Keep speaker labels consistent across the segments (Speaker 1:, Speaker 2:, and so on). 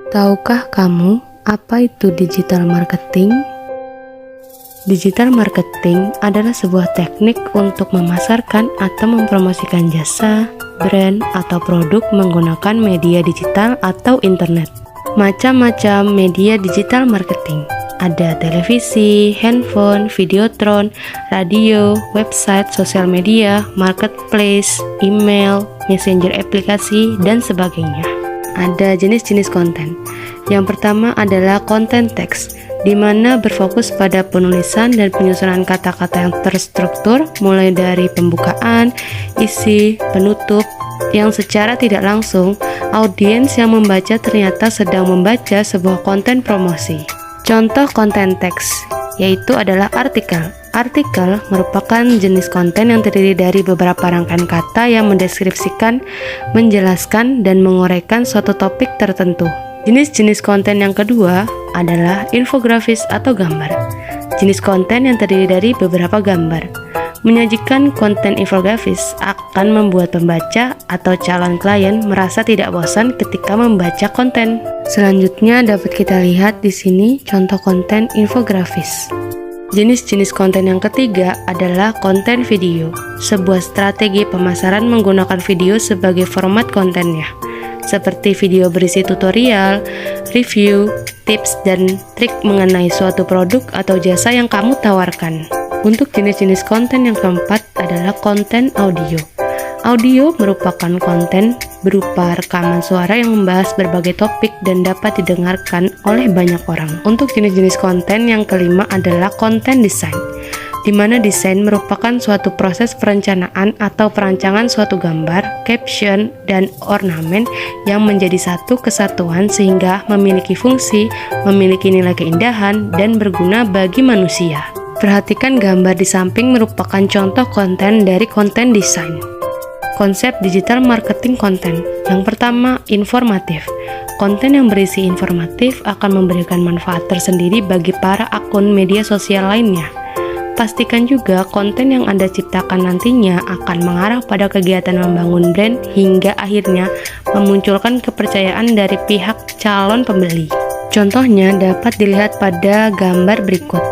Speaker 1: Tahukah kamu apa itu digital marketing? Digital marketing adalah sebuah teknik untuk memasarkan atau mempromosikan jasa, brand, atau produk menggunakan media digital atau internet. Macam-macam media digital marketing. Ada televisi, handphone, videotron, radio, website, sosial media, marketplace, email, messenger aplikasi, dan sebagainya. Ada jenis-jenis konten. Yang pertama adalah konten teks, di mana berfokus pada penulisan dan penyusunan kata-kata yang terstruktur, mulai dari pembukaan, isi, penutup, yang secara tidak langsung, audiens yang membaca ternyata sedang membaca sebuah konten promosi. Contoh konten teks, yaitu adalah artikel. Artikel merupakan jenis konten yang terdiri dari beberapa rangkaian kata yang mendeskripsikan, menjelaskan, dan menguraikan suatu topik tertentu. Jenis-jenis konten yang kedua adalah infografis atau gambar. Jenis konten yang terdiri dari beberapa gambar. Menyajikan konten infografis akan membuat pembaca atau calon klien merasa tidak bosan ketika membaca konten. Selanjutnya dapat kita lihat di sini contoh konten infografis. Jenis-jenis konten yang ketiga adalah konten video, sebuah strategi pemasaran menggunakan video sebagai format kontennya, seperti video berisi tutorial, review, tips, dan trik mengenai suatu produk atau jasa yang kamu tawarkan. Untuk jenis-jenis konten yang keempat adalah konten audio. Audio merupakan konten berupa rekaman suara yang membahas berbagai topik dan dapat didengarkan oleh banyak orang. Untuk jenis-jenis konten yang kelima adalah konten desain, di mana desain merupakan suatu proses perencanaan atau perancangan suatu gambar, caption, dan ornamen yang menjadi satu kesatuan sehingga memiliki fungsi, memiliki nilai keindahan, dan berguna bagi manusia. Perhatikan gambar di samping merupakan contoh konten dari konten desain. Konsep digital marketing konten. Yang pertama, informatif. Konten yang berisi informatif akan memberikan manfaat tersendiri bagi para akun media sosial lainnya. Pastikan juga konten yang Anda ciptakan nantinya akan mengarah pada kegiatan membangun brand hingga akhirnya memunculkan kepercayaan dari pihak calon pembeli. Contohnya dapat dilihat pada gambar berikut.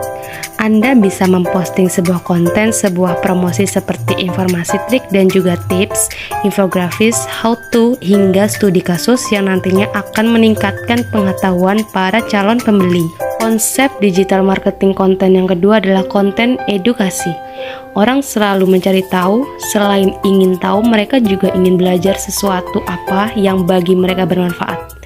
Speaker 1: Anda bisa memposting sebuah konten, sebuah promosi seperti informasi trik dan juga tips, infografis, how to, hingga studi kasus yang nantinya akan meningkatkan pengetahuan para calon pembeli. Konsep digital marketing konten yang kedua adalah konten edukasi. Orang selalu mencari tahu, selain ingin tahu, mereka juga ingin belajar sesuatu apa yang bagi mereka bermanfaat.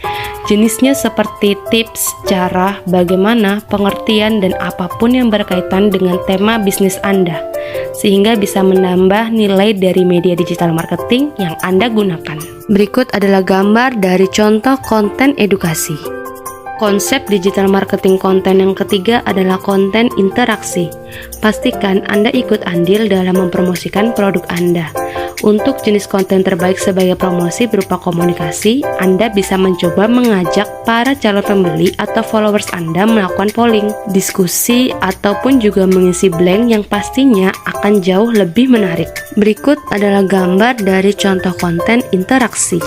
Speaker 1: Jenisnya seperti tips, cara, bagaimana, pengertian, dan apapun yang berkaitan dengan tema bisnis Anda, sehingga bisa menambah nilai dari media digital marketing yang Anda gunakan. Berikut adalah gambar dari contoh konten edukasi. Konsep digital marketing konten yang ketiga adalah konten interaksi. Pastikan Anda ikut andil dalam mempromosikan produk Anda. Untuk jenis konten terbaik sebagai promosi berupa komunikasi, Anda bisa mencoba mengajak para calon pembeli atau followers Anda melakukan polling, diskusi, ataupun juga mengisi blank yang pastinya akan jauh lebih menarik. Berikut adalah gambar dari contoh konten interaksi.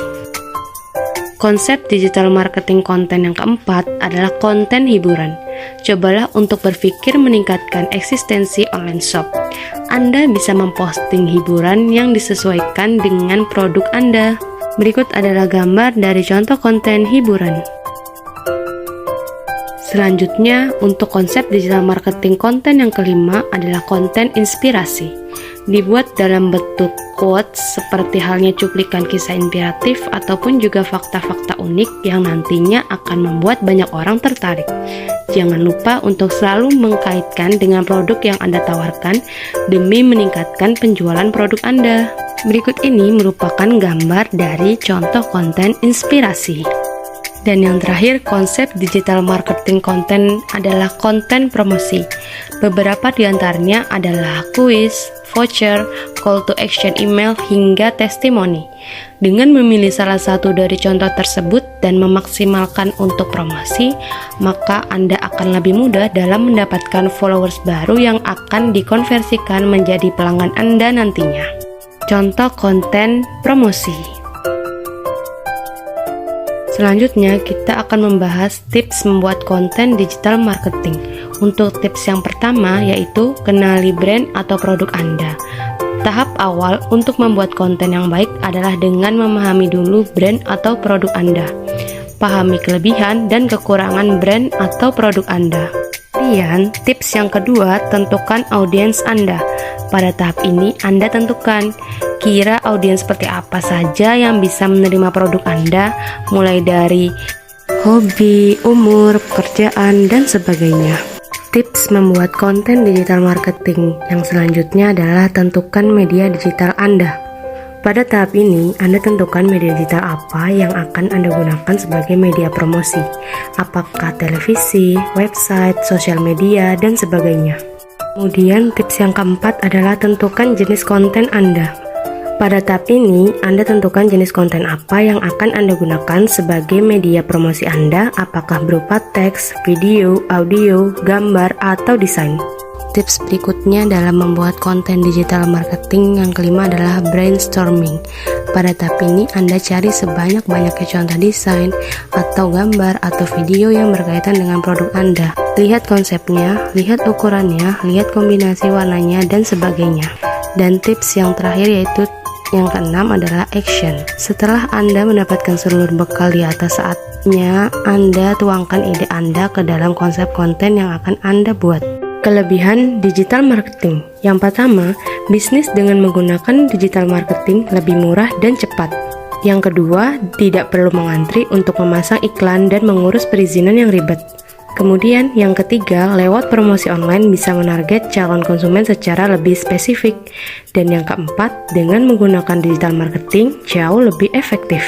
Speaker 1: Konsep digital marketing konten yang keempat adalah konten hiburan. Cobalah untuk berpikir meningkatkan eksistensi online shop. Anda bisa memposting hiburan yang disesuaikan dengan produk Anda. Berikut adalah gambar dari contoh konten hiburan. Selanjutnya, untuk konsep digital marketing konten yang kelima adalah konten inspirasi. Dibuat dalam bentuk quotes seperti halnya cuplikan kisah inspiratif ataupun juga fakta-fakta unik yang nantinya akan membuat banyak orang tertarik. Jangan lupa untuk selalu mengkaitkan dengan produk yang Anda tawarkan demi meningkatkan penjualan produk Anda. Berikut ini merupakan gambar dari contoh konten inspirasi. Dan yang terakhir, konsep digital marketing konten adalah konten promosi. Beberapa di antaranya adalah kuis, voucher, call to action email, hingga testimoni. Dengan memilih salah satu dari contoh tersebut dan memaksimalkan untuk promosi, maka Anda akan lebih mudah dalam mendapatkan followers baru yang akan dikonversikan menjadi pelanggan Anda nantinya. Contoh konten promosi. Selanjutnya, kita akan membahas tips membuat konten digital marketing. Untuk tips yang pertama yaitu kenali brand atau produk Anda. Tahap awal untuk membuat konten yang baik adalah dengan memahami dulu brand atau produk Anda. Pahami kelebihan dan kekurangan brand atau produk Anda. Kemudian, tips yang kedua, tentukan audiens Anda. Pada tahap ini, Anda tentukan kira audiens seperti apa saja yang bisa menerima produk Anda, mulai dari hobi, umur, pekerjaan, dan sebagainya. Tips membuat konten digital marketing yang selanjutnya adalah tentukan media digital Anda. Pada tahap ini, Anda tentukan media digital apa yang akan Anda gunakan sebagai media promosi. Apakah televisi, website, sosial media, dan sebagainya. Kemudian, tips yang keempat adalah tentukan jenis konten Anda. Pada tahap ini, Anda tentukan jenis konten apa yang akan Anda gunakan sebagai media promosi Anda, apakah berupa teks, video, audio, gambar, atau desain. Tips berikutnya dalam membuat konten digital marketing yang kelima adalah brainstorming. Pada tahap ini, Anda cari sebanyak-banyaknya contoh desain, atau gambar, atau video yang berkaitan dengan produk Anda. Lihat konsepnya, lihat ukurannya, lihat kombinasi warnanya, dan sebagainya. Dan tips yang terakhir yaitu yang keenam adalah action. Setelah Anda mendapatkan seluruh bekal di atas, saatnya Anda tuangkan ide Anda ke dalam konsep konten yang akan Anda buat. Kelebihan digital marketing. Yang pertama, bisnis dengan menggunakan digital marketing lebih murah dan cepat. Yang kedua, tidak perlu mengantri untuk memasang iklan dan mengurus perizinan yang ribet. Kemudian yang ketiga, lewat promosi online bisa menarget calon konsumen secara lebih spesifik. Dan yang keempat, dengan menggunakan digital marketing jauh lebih efektif.